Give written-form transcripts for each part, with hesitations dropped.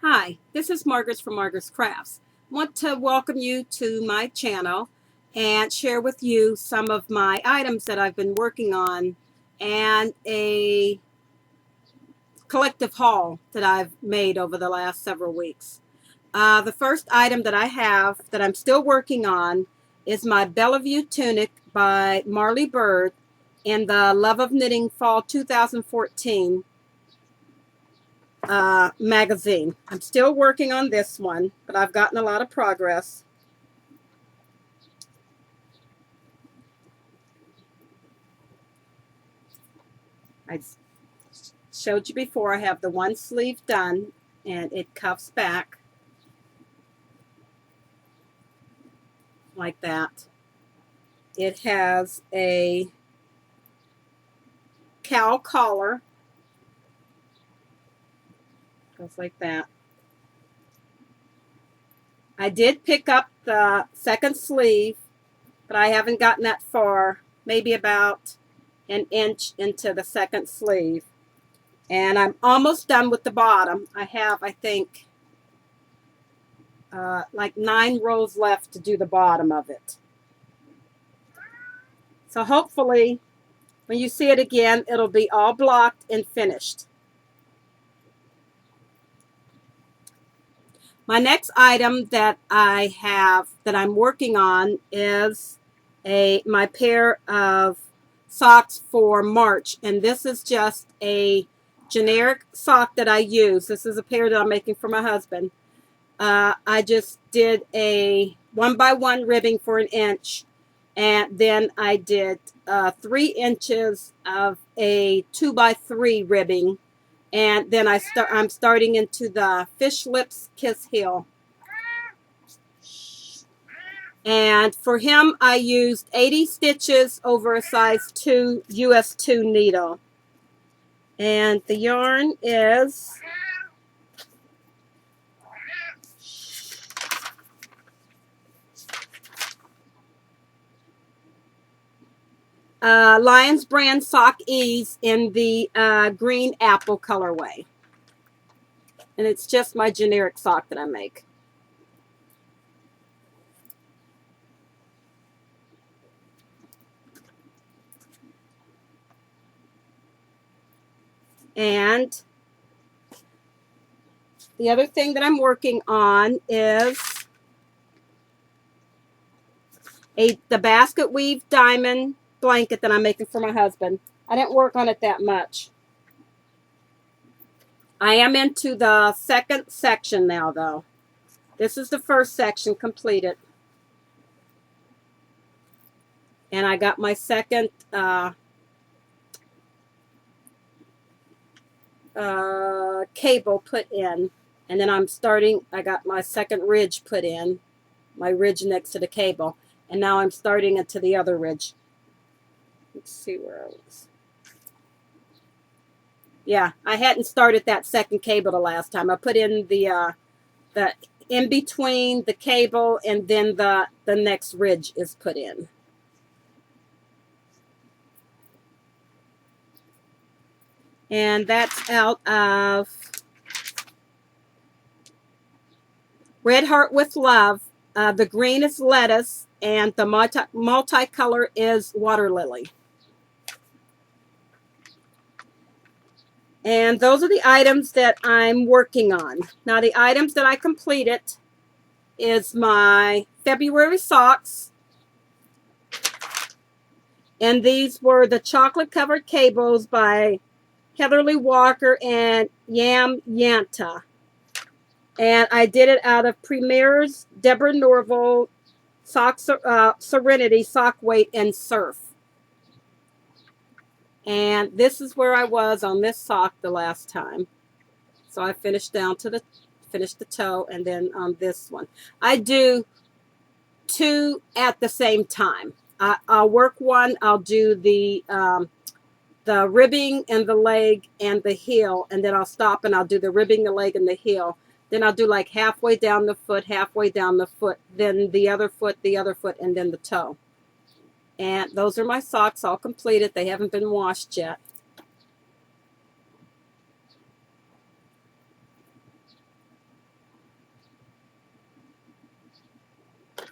Hi, this is Margaret from Margaret's Crafts. I want to welcome you to my channel and share with you some of my items that I've been working on and a collective haul that I've made over the last several weeks. The first item that I have that I'm still working on is my Bellevue tunic by Marley Bird in the Love of Knitting Fall 2014 magazine. I'm still working on this one, but I've gotten a lot of progress. I showed you before I have the one sleeve done and it cuffs back like that. It has a cowl collar, goes like that. I did pick up the second sleeve, but I haven't gotten that far, maybe about an inch into the second sleeve. And I'm almost done with the bottom. I have, I think, like 9 rows left to do the bottom of it. So hopefully, when you see it again, it'll be all blocked and finished. My next item that I have that I'm working on is my pair of socks for March, and this is just a generic sock that I use. This is a pair that I'm making for my husband. I just did a 1x1 ribbing for an inch, and then I did 3 inches of a 2x3 ribbing, and then I'm starting into the fish lips kiss heel. And for him, I used 80 stitches over a size 2 US 2 needle. And the yarn is Lion's Brand Sock Ease in the green apple colorway. And it's just my generic sock that I make. And the other thing that I'm working on is the basket weave diamond blanket that I'm making for my husband. I didn't work on it that much. I am into the second section now, though. This is the first section completed. And I got my second cable put in. And then I got my second ridge put in, my ridge next to the cable. And now I'm starting into the other ridge. Let's see where I was. Yeah, I hadn't started that second cable the last time. I put in the in between the cable and then the next ridge is put in. And that's out of Red Heart with Love. The green is lettuce and the multicolor is water lily. And those are the items that I'm working on. Now the items that I completed is my February socks. And these were the chocolate covered cables by Heatherly Walker and Yam Yanta. And I did it out of Premier's Deborah Norville Serenity Sock Weight and Surf. And this is where I was on this sock the last time. So I finished down to the toe, and then on this one. I do 2 at the same time. I'll work one, I'll do the ribbing and the leg and the heel, and then I'll stop and I'll do the ribbing, the leg, and the heel. Then I'll do like halfway down the foot, then the other foot, and then the toe. And those are my socks all completed. They haven't been washed yet.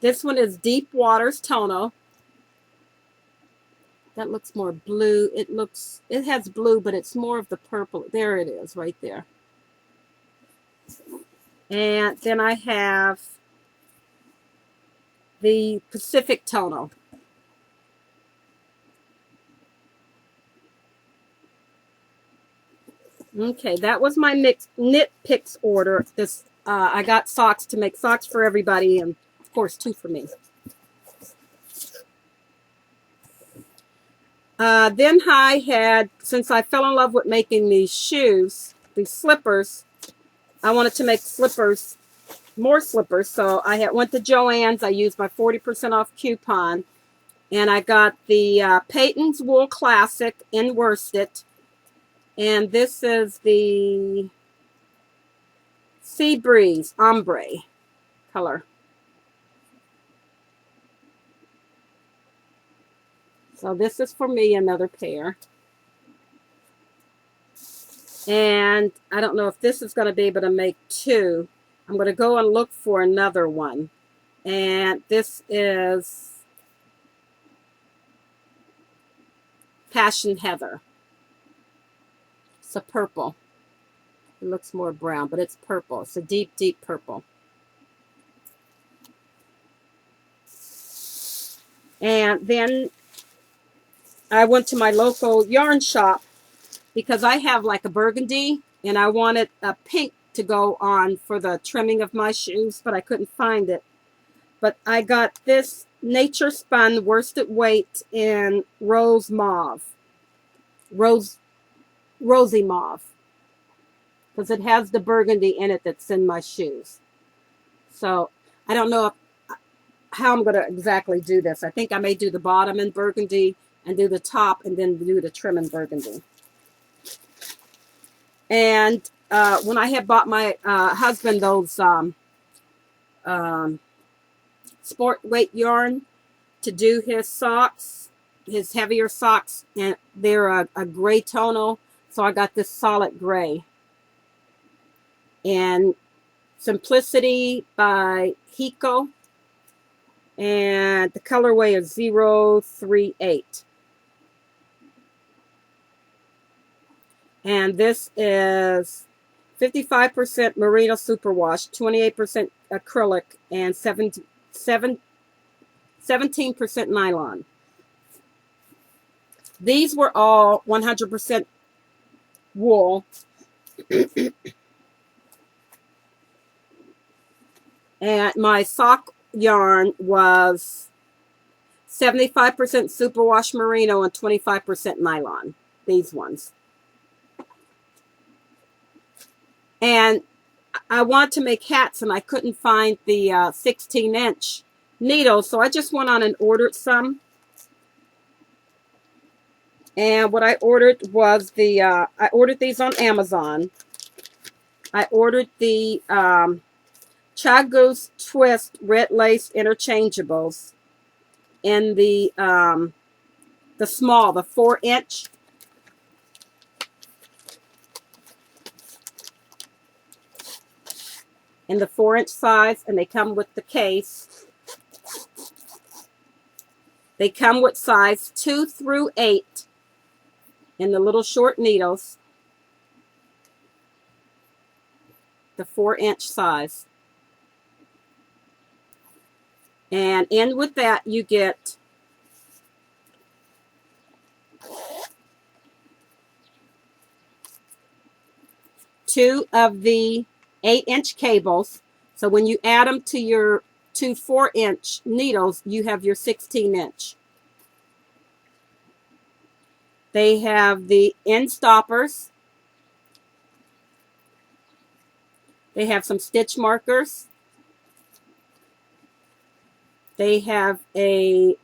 This one is Deep Waters Tonal. That looks more blue. It has blue, but it's more of the purple. There it is, right there. And then I have the Pacific Tonal. Okay, that was my knit picks order. This I got socks to make socks for everybody, and of course 2 for me. Then I had, since I fell in love with making these shoes, these slippers, I wanted to make slippers, more slippers. So I went to Joann's. I used my 40% off coupon, and I got the Peyton's Wool Classic in worsted. And this is the Sea Breeze Ombre color. So this is for me, another pair. And I don't know if this is going to be able to make 2. I'm going to go and look for another one. And this is Passion Heather. It's a purple. It looks more brown, but it's purple. It's a deep, deep purple. And then I went to my local yarn shop because I have like a burgundy and I wanted a pink to go on for the trimming of my shoes, but I couldn't find it. But I got this Nature Spun worsted weight in rose mauve. Rosy mauve. Because it has the burgundy in it that's in my shoes. So I don't know how I'm going to exactly do this. I think I may do the bottom in burgundy and do the top and then do the trim in burgundy. And when I had bought my husband those sport weight yarn to do his socks, his heavier socks, and they're a gray tonal, so I got this solid gray. And Simplicity by Hiko, and the colorway is 038. And this is 55% merino superwash, 28% acrylic, and 17% nylon. These were all 100% wool. And my sock yarn was 75% superwash merino and 25% nylon. These ones. And I wanted to make hats and I couldn't find the 16-inch needles, so I just went on and ordered some. And what I ordered was I ordered these on Amazon. I ordered the Chagoose Twist Red Lace Interchangeables in the small, the 4-inch. In the 4-inch size, and they come with the case. They come with size 2 through 8 in the little short needles. The 4-inch size. And in with that, you get two of the 8-inch cables. So when you add them to your 2 4-inch needles, you have your 16-inch. They have the end stoppers. They have some stitch markers. They have a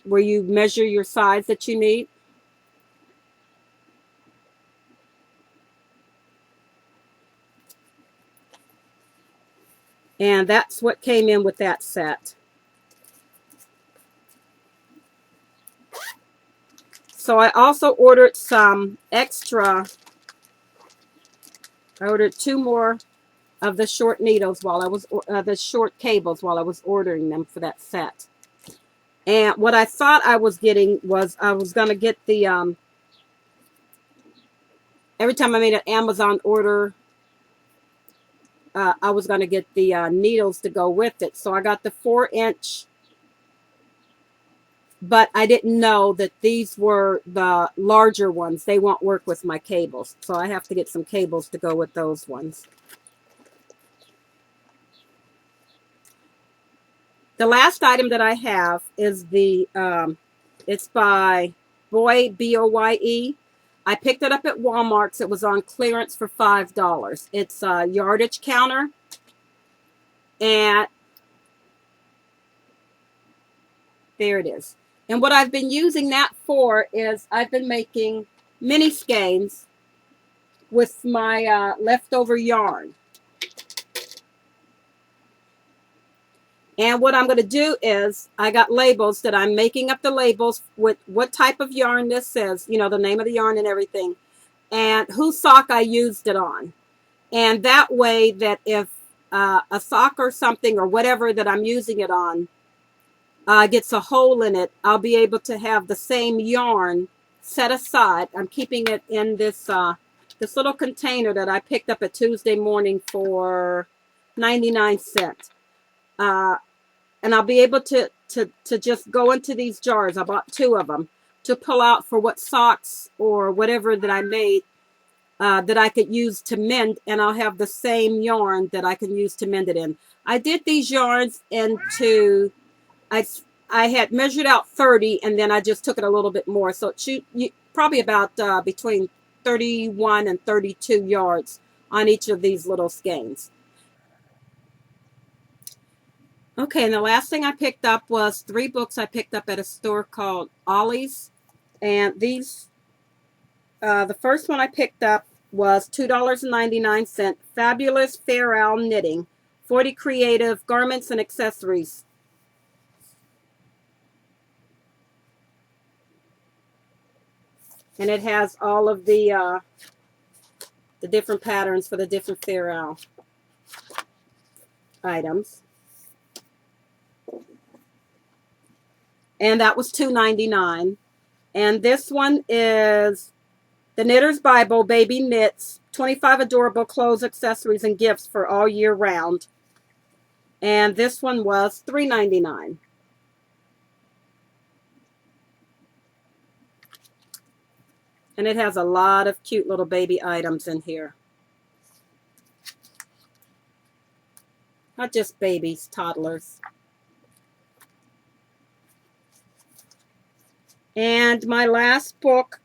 where you measure your size that you need. And that's what came in with that set. So I also ordered some extra. I ordered 2 more of the short needles while I was, the short cables while I was ordering them for that set. And what I thought I was getting was I was going to get the, every time I made an Amazon order, I was going to get the needles to go with it. So I got the 4-inch, but I didn't know that these were the larger ones. They won't work with my cables. So I have to get some cables to go with those ones. The last item that I have is the, it's by Boye, B-O-Y-E. I picked it up at Walmart's. It was on clearance for $5. It's a yardage counter. And there it is. And what I've been using that for is I've been making mini skeins with my leftover yarn. And what I'm going to do is I got labels that I'm making up the labels with what type of yarn this is, you know, the name of the yarn and everything, and whose sock I used it on. And that way that if a sock or something or whatever that I'm using it on gets a hole in it, I'll be able to have the same yarn set aside. I'm keeping it in this this little container that I picked up at Tuesday morning for 99 cents. And I'll be able to just go into these jars. I bought 2 of them to pull out for what socks or whatever that I made that I could use to mend, and I'll have the same yarn that I can use to mend it in. I did these yarns into, I had measured out 30, and then I just took it a little bit more. So it probably about between 31 and 32 yards on each of these little skeins. Okay, and the last thing I picked up was 3 books I picked up at a store called Ollie's. And these, the first one I picked up was $2.99, Fabulous Fair Owl Knitting, 40 Creative Garments and Accessories. And it has all of the different patterns for the different Fair Owl items. And that was $2.99. And this one is The Knitter's Bible, Baby Knits, 25 adorable clothes, accessories, and gifts for all year round. And this one was $3.99. And it has a lot of cute little baby items in here. Not just babies, toddlers. And my last book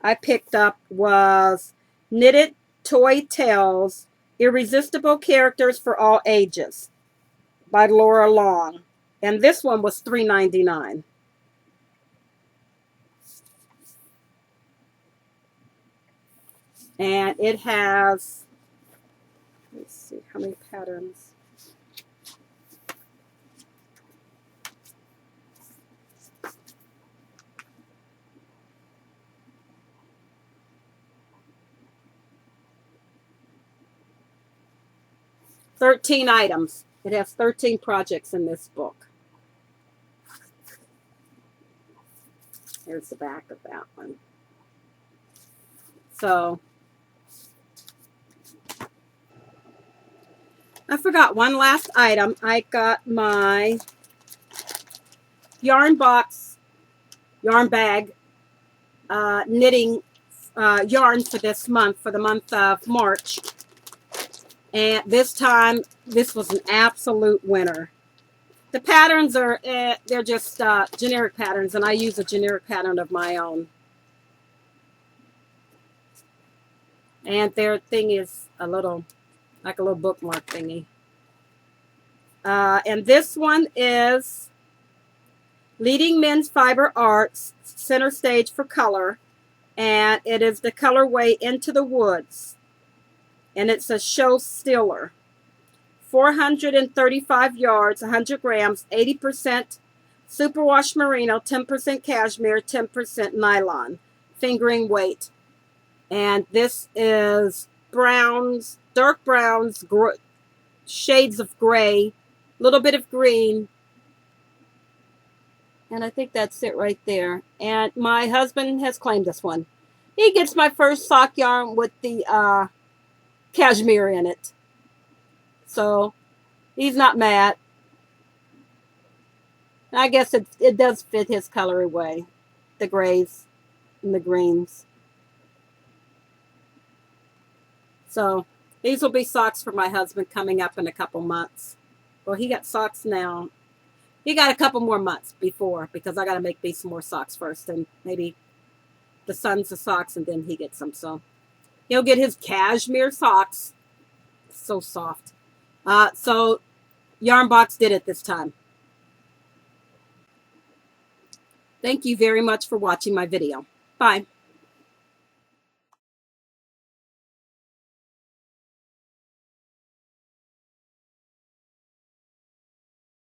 I picked up was Knitted Toy Tales, Irresistible Characters for All Ages by Laura Long. And this one was $3.99. And it has, let's see, how many patterns? "13 items. It has 13 projects in this book. Here's the back of that one. So, I forgot one last item. I got my yarn bag, knitting yarn for this month, for the month of March. And this time, this was an absolute winner. The patterns are, they're just generic patterns, and I use a generic pattern of my own. And their thing is a little, like a little bookmark thingy. And this one is Leading Men's Fiber Arts, Center Stage for Color. And it is the colorway Into the Woods. And it's a show stiller. 435 yards, 100 grams, 80% superwash merino, 10% cashmere, 10% nylon. Fingering weight. And this is browns, dark browns, shades of gray, a little bit of green, and I think that's it right there. And my husband has claimed this one. He gets my first sock yarn with the cashmere in it. So he's not mad. I guess it does fit his colorway, the grays and the greens. So these will be socks for my husband coming up in a couple months. Well, he got socks now. He got a couple more months before, because I got to make these some more socks first, and maybe the son's the socks, and then he gets some. So he'll get his cashmere socks. So soft. So Yarn Box did it this time. Thank you very much for watching my video. Bye.